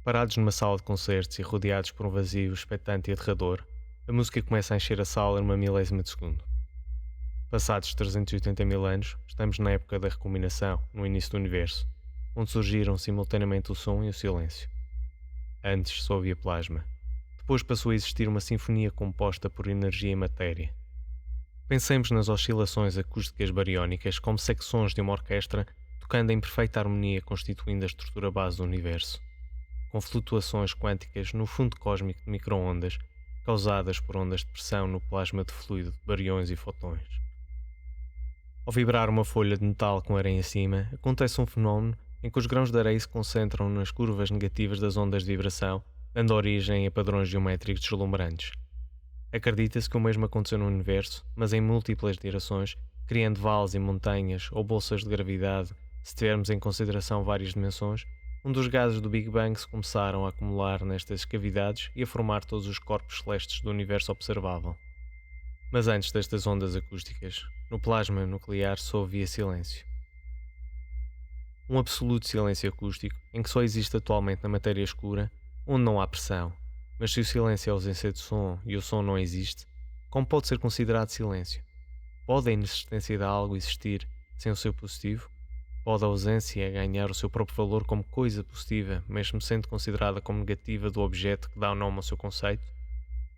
Parados numa sala de concertos e rodeados por um vazio expectante e aterrador, a música começa a encher a sala numa milésima de segundo. Passados 380 mil anos, estamos na época da recombinação, no início do universo, onde surgiram simultaneamente o som e o silêncio. Antes só havia plasma. Depois passou a existir uma sinfonia composta por energia e matéria. Pensemos nas oscilações acústicas bariónicas como secções de uma orquestra tocando em perfeita harmonia constituindo a estrutura base do universo, com flutuações quânticas no fundo cósmico de micro-ondas causadas por ondas de pressão no plasma de fluido de bariões e fotões. Ao vibrar uma folha de metal com areia em cima, acontece um fenómeno em que os grãos de areia se concentram nas curvas negativas das ondas de vibração, dando origem a padrões geométricos deslumbrantes. Acredita-se que o mesmo aconteceu no universo, mas em múltiplas direções, criando vales e montanhas ou bolsas de gravidade, se tivermos em consideração várias dimensões, onde os gases do Big Bang se começaram a acumular nestas cavidades e a formar todos os corpos celestes do universo observável. Mas antes destas ondas acústicas, no plasma nuclear só havia silêncio. Um absoluto silêncio acústico, em que só existe atualmente na matéria escura, onde não há pressão. Mas se o silêncio é a ausência de som e o som não existe, como pode ser considerado silêncio? Pode a inexistência de algo existir sem o seu positivo? Pode a ausência ganhar o seu próprio valor como coisa positiva, mesmo sendo considerada como negativa do objeto que dá o nome ao seu conceito?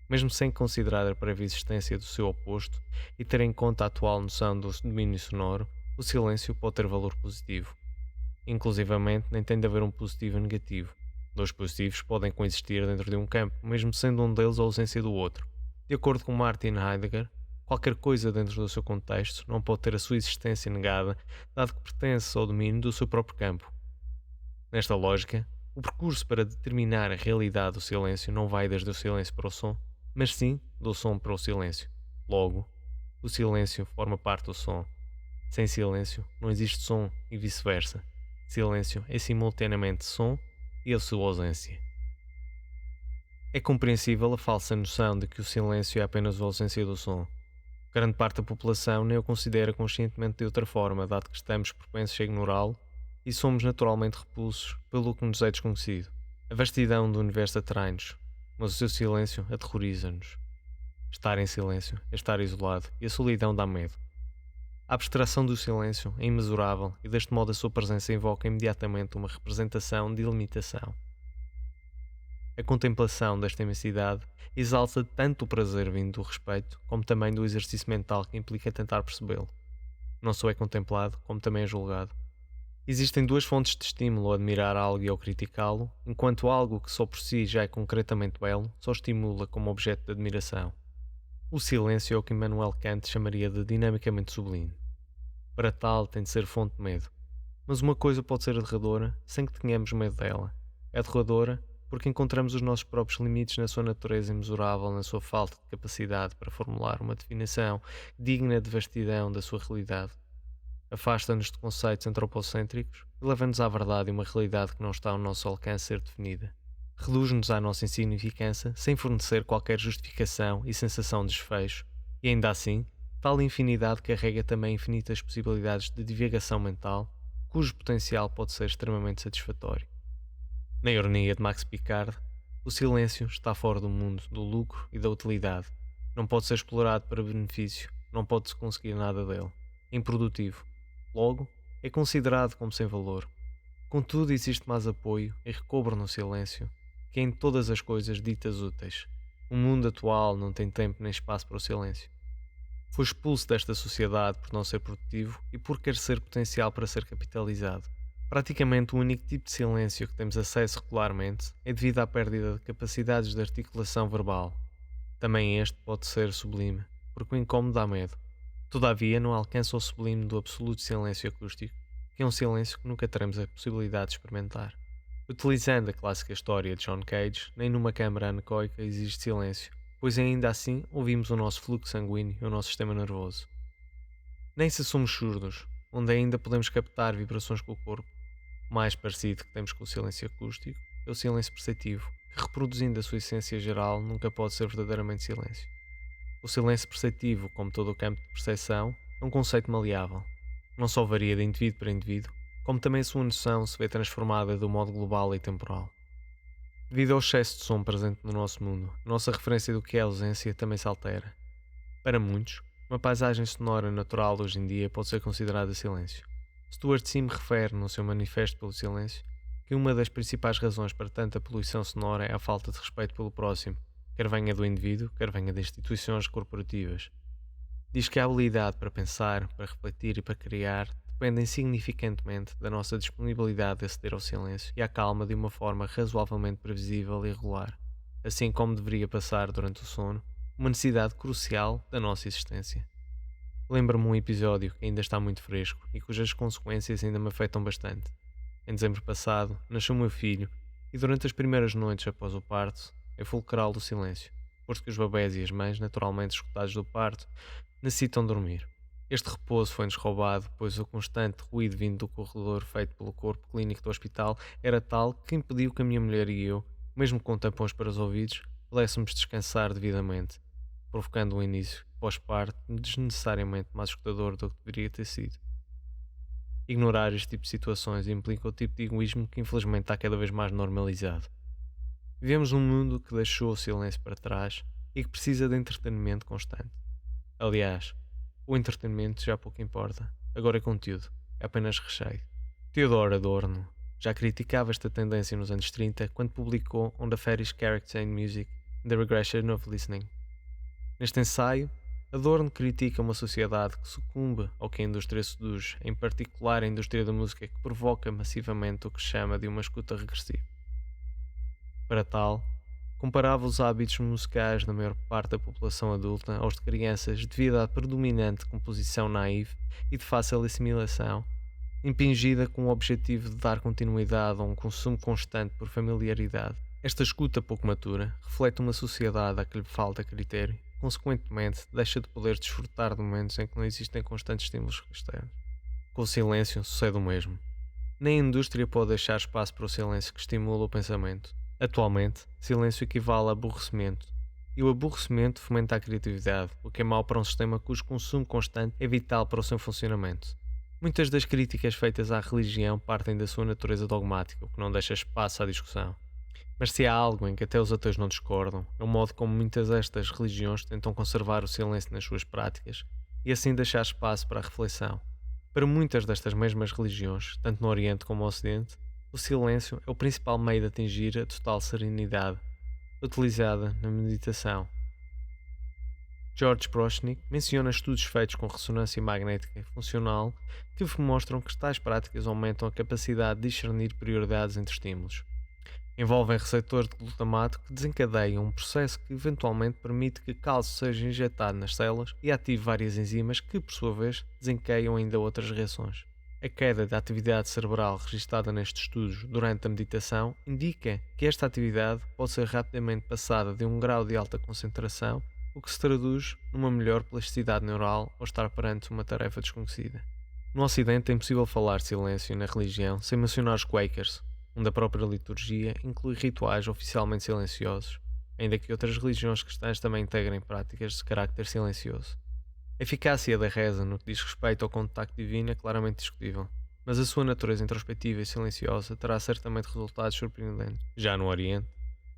Mesmo sem considerar a prévia existência do seu oposto e ter em conta a atual noção do domínio sonoro, o silêncio pode ter valor positivo. Inclusivamente, nem tem de haver um positivo e um negativo. Dois positivos podem coexistir dentro de um campo, mesmo sendo um deles a ausência do outro. De acordo com Martin Heidegger, qualquer coisa dentro do seu contexto não pode ter a sua existência negada, dado que pertence ao domínio do seu próprio campo. Nesta lógica, o percurso para determinar a realidade do silêncio não vai desde o silêncio para o som, mas sim do som para o silêncio. Logo, o silêncio forma parte do som. Sem silêncio, não existe som e vice-versa. Silêncio é simultaneamente som e a sua ausência. É compreensível a falsa noção de que o silêncio é apenas a ausência do som. Grande parte da população nem o considera conscientemente de outra forma, dado que estamos propensos a ignorá-lo e somos naturalmente repulsos pelo que nos é desconhecido. A vastidão do universo atrai-nos, mas o seu silêncio aterroriza-nos. Estar em silêncio é estar isolado e a solidão dá medo. A abstração do silêncio é imensurável e deste modo a sua presença invoca imediatamente uma representação de limitação. A contemplação desta imensidade exalta tanto o prazer vindo do respeito, como também do exercício mental que implica tentar percebê-lo. Não só é contemplado, como também é julgado. Existem duas fontes de estímulo ao admirar algo e ao criticá-lo, enquanto algo que só por si já é concretamente belo, só estimula como objeto de admiração. O silêncio é o que Immanuel Kant chamaria de dinamicamente sublime. Para tal tem de ser fonte de medo. Mas uma coisa pode ser aterradora sem que tenhamos medo dela. É aterradora porque encontramos os nossos próprios limites na sua natureza imensurável, na sua falta de capacidade para formular uma definição digna de vastidão da sua realidade. Afasta-nos de conceitos antropocêntricos e leva-nos à verdade e uma realidade que não está ao nosso alcance ser definida. Reduz-nos à nossa insignificância sem fornecer qualquer justificação e sensação de desfecho, e ainda assim, tal infinidade carrega também infinitas possibilidades de divagação mental, cujo potencial pode ser extremamente satisfatório. Na ironia de Max Picard, o silêncio está fora do mundo do lucro e da utilidade. Não pode ser explorado para benefício, não pode-se conseguir nada dele. É improdutivo. Logo, é considerado como sem valor. Contudo, existe mais apoio e recobre no silêncio que em todas as coisas ditas úteis. O mundo atual não tem tempo nem espaço para o silêncio. Foi expulso desta sociedade por não ser produtivo e por querer ser potencial para ser capitalizado. Praticamente o único tipo de silêncio que temos acesso regularmente é devido à perdida de capacidades de articulação verbal. Também este pode ser sublime, porque o incómodo dá medo. Todavia não alcança o sublime do absoluto silêncio acústico, que é um silêncio que nunca teremos a possibilidade de experimentar. Utilizando a clássica história de John Cage, nem numa câmara anecoica existe silêncio, pois ainda assim ouvimos o nosso fluxo sanguíneo e o nosso sistema nervoso. Nem se somos surdos, onde ainda podemos captar vibrações com o corpo, o mais parecido que temos com o silêncio acústico é o silêncio perceptivo, que reproduzindo a sua essência geral nunca pode ser verdadeiramente silêncio. O silêncio perceptivo, como todo o campo de percepção, é um conceito maleável. Não só varia de indivíduo para indivíduo, como também a sua noção se vê transformada de um modo global e temporal. Devido ao excesso de som presente no nosso mundo, a nossa referência do que é ausência também se altera. Para muitos, uma paisagem sonora natural hoje em dia pode ser considerada silêncio. Stuart Sim refere no seu Manifesto pelo Silêncio que uma das principais razões para tanta poluição sonora é a falta de respeito pelo próximo, quer venha do indivíduo, quer venha de instituições corporativas. Diz que a habilidade para pensar, para refletir e para criar dependem significantemente da nossa disponibilidade de aceder ao silêncio e à calma de uma forma razoavelmente previsível e regular, assim como deveria passar durante o sono, uma necessidade crucial da nossa existência. Lembro-me um episódio que ainda está muito fresco e cujas consequências ainda me afetam bastante. Em dezembro passado, nasceu meu filho e durante as primeiras noites após o parto é fulcral o silêncio, posto que os bebés e as mães, naturalmente escutados do parto, necessitam dormir. Este repouso foi-nos roubado, pois o constante ruído vindo do corredor feito pelo corpo clínico do hospital era tal que impediu que a minha mulher e eu, mesmo com tampões para os ouvidos, pudéssemos descansar devidamente, provocando um início pós-parto desnecessariamente mais escutador do que deveria ter sido. Ignorar este tipo de situações implica o tipo de egoísmo que infelizmente está cada vez mais normalizado. Vivemos num mundo que deixou o silêncio para trás e que precisa de entretenimento constante. Aliás, o entretenimento já pouco importa, agora é conteúdo, é apenas recheio. Theodor Adorno já criticava esta tendência nos anos 30 quando publicou On the Fetish Character in Music and the Regression of Listening. Neste ensaio, Adorno critica uma sociedade que sucumbe ao que a indústria seduz, em particular a indústria da música que provoca massivamente o que chama de uma escuta regressiva. Para tal, comparava os hábitos musicais da maior parte da população adulta aos de crianças devido à predominante composição naive e de fácil assimilação, impingida com o objetivo de dar continuidade a um consumo constante por familiaridade. Esta escuta pouco matura reflete uma sociedade a que lhe falta critério, consequentemente deixa de poder desfrutar de momentos em que não existem constantes estímulos externos. Com o silêncio sucede o mesmo. Nem a indústria pode deixar espaço para o silêncio que estimula o pensamento. Atualmente, silêncio equivale a aborrecimento, e o aborrecimento fomenta a criatividade, o que é mau para um sistema cujo consumo constante é vital para o seu funcionamento. Muitas das críticas feitas à religião partem da sua natureza dogmática, o que não deixa espaço à discussão. Mas se há algo em que até os ateus não discordam, é o modo como muitas destas religiões tentam conservar o silêncio nas suas práticas e assim deixar espaço para a reflexão. Para muitas destas mesmas religiões, tanto no Oriente como no Ocidente, o silêncio é o principal meio de atingir a total serenidade, utilizada na meditação. George Prochnik menciona estudos feitos com ressonância magnética funcional que mostram que tais práticas aumentam a capacidade de discernir prioridades entre estímulos. Envolvem receptores de glutamato que desencadeiam um processo que eventualmente permite que cálcio seja injetado nas células e ative várias enzimas que, por sua vez, desencadeiam ainda outras reações. A queda da atividade cerebral registada nestes estudos durante a meditação indica que esta atividade pode ser rapidamente passada de um grau de alta concentração, o que se traduz numa melhor plasticidade neural ao estar perante uma tarefa desconhecida. No Ocidente é impossível falar de silêncio na religião sem mencionar os Quakers, onde a própria liturgia inclui rituais oficialmente silenciosos, ainda que outras religiões cristãs também integrem práticas de carácter silencioso. A eficácia da reza no que diz respeito ao contacto divino é claramente discutível, mas a sua natureza introspectiva e silenciosa terá certamente resultados surpreendentes. Já no Oriente,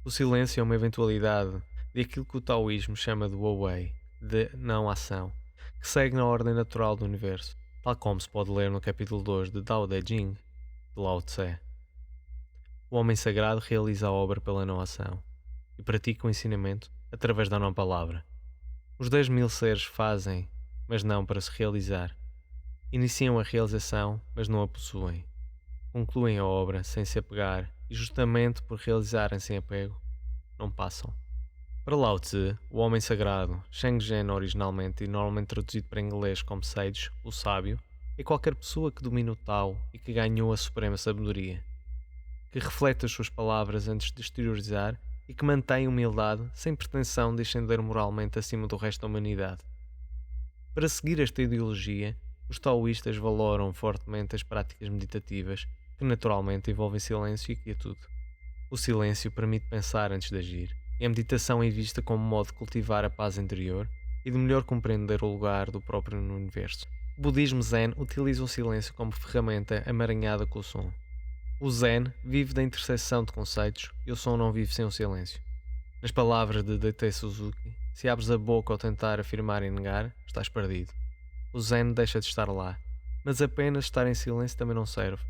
o silêncio é uma eventualidade de aquilo que o taoísmo chama de Wu-Wei, de não-ação, que segue na ordem natural do universo, tal como se pode ler no capítulo 2 de Tao Te Ching, de Lao Tse. O homem sagrado realiza a obra pela não-ação e pratica o ensinamento através da não-palavra. Os 10.000 seres fazem, mas não para se realizar. Iniciam a realização, mas não a possuem. Concluem a obra sem se apegar e justamente por realizarem sem apego, não passam. Para Lao Tse, o homem sagrado, Sheng Zhen originalmente e normalmente traduzido para inglês como Sage, o sábio, é qualquer pessoa que domina o Tao e que ganhou a suprema sabedoria, que reflete as suas palavras antes de exteriorizar e que mantém humildade sem pretensão de ascender moralmente acima do resto da humanidade. Para seguir esta ideologia, os taoístas valoram fortemente as práticas meditativas, que naturalmente envolvem silêncio e quietude. O silêncio permite pensar antes de agir, e a meditação é vista como modo de cultivar a paz interior e de melhor compreender o lugar do próprio no universo. O budismo Zen utiliza o silêncio como ferramenta amaranhada com o som. O Zen vive da interseção de conceitos e o som não vive sem o silêncio. Nas palavras de D.T. Suzuki, se abres a boca ao tentar afirmar e negar, estás perdido. O Zen deixa de estar lá, mas apenas estar em silêncio também não serve.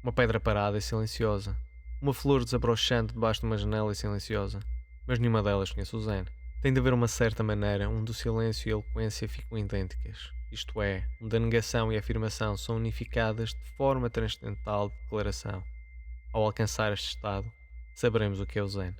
Uma pedra parada é silenciosa. Uma flor desabrochante debaixo de uma janela é silenciosa. Mas nenhuma delas conhece o Zen. Tem de haver uma certa maneira onde o silêncio e a eloquência ficam idênticas. Isto é, onde a negação e a afirmação são unificadas de forma transcendental de declaração. Ao alcançar este estado, saberemos o que é o Zen.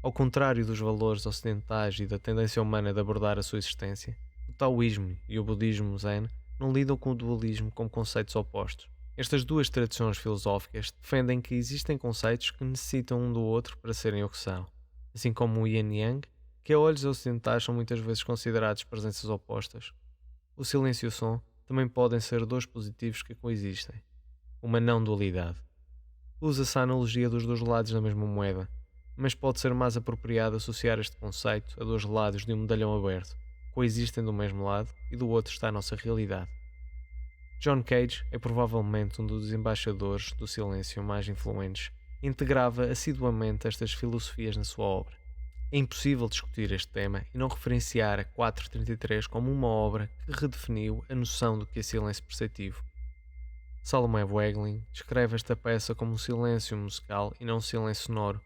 Ao contrário dos valores ocidentais e da tendência humana de abordar a sua existência, o taoísmo e o budismo Zen não lidam com o dualismo como conceitos opostos. Estas duas tradições filosóficas defendem que existem conceitos que necessitam um do outro para serem o que são, assim como o yin e yang, que a olhos ocidentais são muitas vezes considerados presenças opostas. O silêncio e o som também podem ser dois positivos que coexistem, uma não-dualidade. Usa-se a analogia dos dois lados da mesma moeda, mas pode ser mais apropriado associar este conceito a dois lados de um medalhão aberto, coexistem do mesmo lado e do outro está a nossa realidade. John Cage é provavelmente um dos embaixadores do silêncio mais influentes e integrava assiduamente estas filosofias na sua obra. É impossível discutir este tema e não referenciar a 433 como uma obra que redefiniu a noção do que é silêncio perceptivo. Salomé Weglin descreve esta peça como um silêncio musical e não um silêncio sonoro,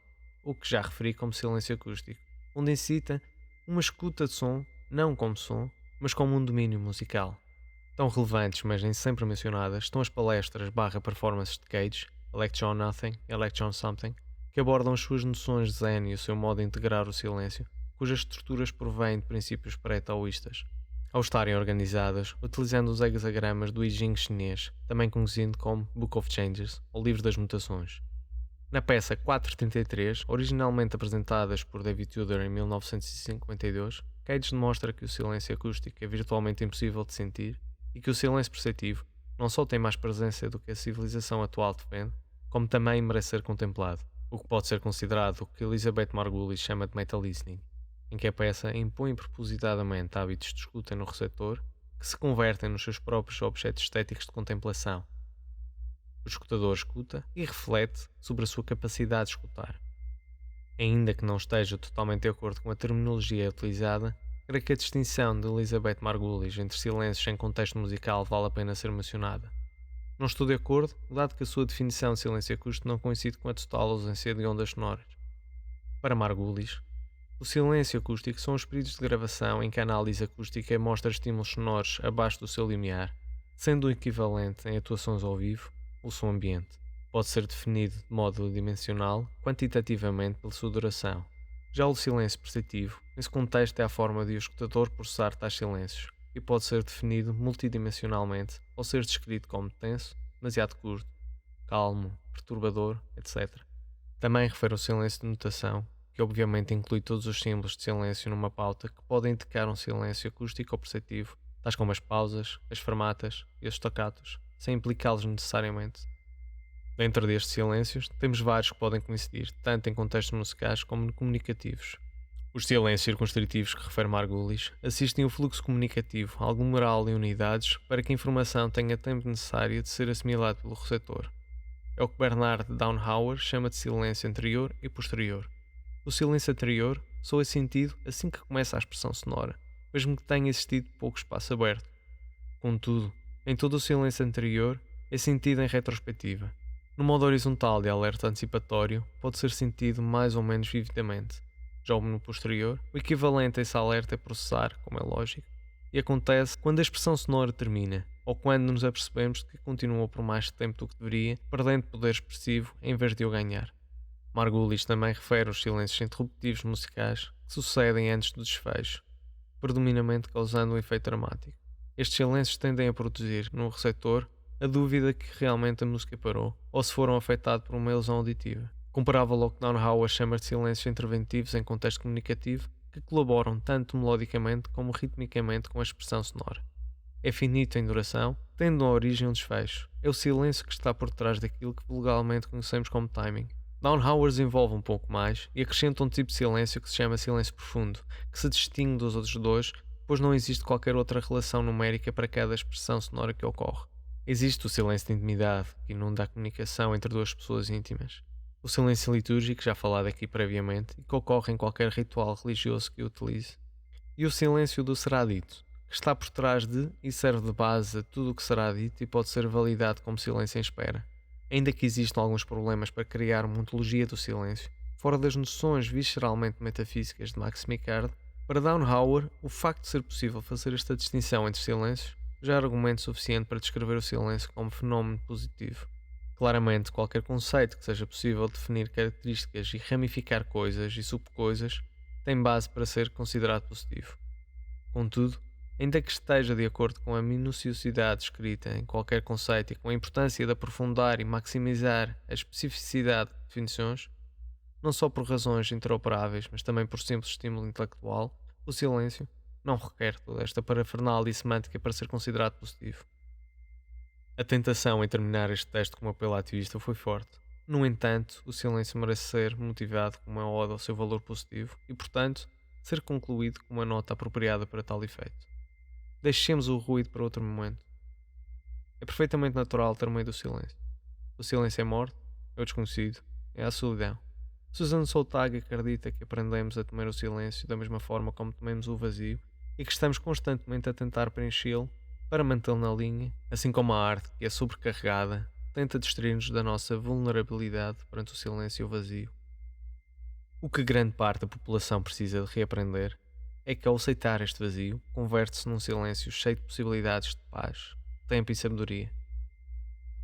o que já referi como silêncio acústico, onde incita uma escuta de som, não como som, mas como um domínio musical. Tão relevantes, mas nem sempre mencionadas, estão as palestras performances de Cage, Electron Nothing e Electron Something, que abordam as suas noções de Zen e o seu modo de integrar o silêncio, cujas estruturas provêm de princípios pré-taoístas. Ao estarem organizadas, utilizando os hexagramas do I Ching chinês, também conhecido como Book of Changes, ou Livro das Mutações. Na peça 433, originalmente apresentadas por David Tudor em 1952, Cage demonstra que o silêncio acústico é virtualmente impossível de sentir e que o silêncio perceptivo não só tem mais presença do que a civilização atual defende, como também merece ser contemplado, o que pode ser considerado o que Elizabeth Margulis chama de meta-listening, em que a peça impõe propositadamente hábitos de escuta no receptor que se convertem nos seus próprios objetos estéticos de contemplação. O escutador escuta e reflete sobre a sua capacidade de escutar. Ainda que não esteja totalmente de acordo com a terminologia utilizada, creio que a distinção de Elizabeth Margulis entre silêncios em contexto musical vale a pena ser mencionada. Não estou de acordo, dado que a sua definição de silêncio acústico não coincide com a total ausência de ondas sonoras. Para Margulis, o silêncio acústico são os períodos de gravação em que a análise acústica mostra estímulos sonoros abaixo do seu limiar, sendo o equivalente em atuações ao vivo o som ambiente. Pode ser definido de modo dimensional, quantitativamente pela sua duração. Já o silêncio perceptivo, nesse contexto, é a forma de o escutador processar tais silêncios e pode ser definido multidimensionalmente ou ser descrito como tenso, demasiado curto, calmo, perturbador, etc. Também refere ao silêncio de notação, que obviamente inclui todos os símbolos de silêncio numa pauta que podem indicar um silêncio acústico ou perceptivo, tais como as pausas, as fermatas e os staccatos, sem implicá-los necessariamente. Dentro destes silêncios, temos vários que podem coincidir, tanto em contextos musicais como comunicativos. Os silêncios circunscritivos que refere Margulis assistem ao fluxo comunicativo, algo moral em unidades, para que a informação tenha tempo necessário de ser assimilada pelo receptor. É o que Bernard Downhauer chama de silêncio anterior e posterior. O silêncio anterior só é sentido assim que começa a expressão sonora, mesmo que tenha existido pouco espaço aberto. Contudo, em todo o silêncio anterior é sentido em retrospectiva. No modo horizontal de alerta antecipatório, pode ser sentido mais ou menos vividamente. Já no posterior, o equivalente a esse alerta é processar, como é lógico, e acontece quando a expressão sonora termina, ou quando nos apercebemos que continua por mais tempo do que deveria, perdendo poder expressivo em vez de o ganhar. Margulis também refere os silêncios interruptivos musicais que sucedem antes do desfecho, predominantemente causando um efeito dramático. Estes silêncios tendem a produzir, no receptor, a dúvida que realmente a música parou, ou se foram afetados por uma ilusão auditiva. Comparável ao que Downhauer chama de silêncios interventivos em contexto comunicativo, que colaboram tanto melodicamente como ritmicamente com a expressão sonora. É finito em duração, tendo a origem um desfecho. É o silêncio que está por trás daquilo que vulgarmente conhecemos como timing. Downhauer desenvolve um pouco mais e acrescenta um tipo de silêncio que se chama silêncio profundo, que se distingue dos outros dois, pois não existe qualquer outra relação numérica para cada expressão sonora que ocorre. Existe o silêncio de intimidade, que inunda a comunicação entre duas pessoas íntimas. O silêncio litúrgico, já falado aqui previamente, e que ocorre em qualquer ritual religioso que o utilize. E o silêncio do será dito, que está por trás de e serve de base a tudo o que será dito e pode ser validado como silêncio em espera. Ainda que existam alguns problemas para criar uma ontologia do silêncio, fora das noções visceralmente metafísicas de Max Micard, para Downhauer, o facto de ser possível fazer esta distinção entre silêncios já é argumento suficiente para descrever o silêncio como fenómeno positivo. Claramente, qualquer conceito que seja possível definir características e ramificar coisas e subcoisas tem base para ser considerado positivo. Contudo, ainda que esteja de acordo com a minuciosidade escrita em qualquer conceito e com a importância de aprofundar e maximizar a especificidade de definições, não só por razões interoperáveis, mas também por simples estímulo intelectual, o silêncio não requer toda esta parafernália semântica para ser considerado positivo. A tentação em terminar este texto como apelo ativista foi forte. No entanto, o silêncio merece ser motivado como uma ode ao seu valor positivo e, portanto, ser concluído com uma nota apropriada para tal efeito. Deixemos o ruído para outro momento. É perfeitamente natural ter medo do silêncio. O silêncio é morte, é o desconhecido, é a solidão. Susan Sontag acredita que aprendemos a temer o silêncio da mesma forma como tememos o vazio e que estamos constantemente a tentar preenchê-lo para mantê-lo na linha, assim como a arte, que é sobrecarregada, tenta distrair-nos da nossa vulnerabilidade perante o silêncio e o vazio. O que grande parte da população precisa de reaprender é que, ao aceitar este vazio, converte-se num silêncio cheio de possibilidades de paz, tempo e sabedoria.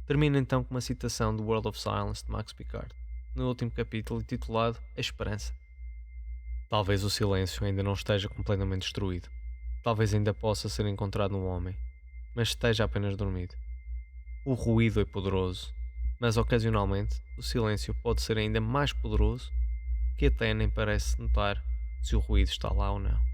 Termino então com uma citação do World of Silence de Max Picard, no último capítulo intitulado A Esperança. Talvez o silêncio ainda não esteja completamente destruído. Talvez ainda possa ser encontrado no homem, mas esteja apenas dormido. O ruído é poderoso, mas ocasionalmente o silêncio pode ser ainda mais poderoso, que até nem parece notar se o ruído está lá ou não.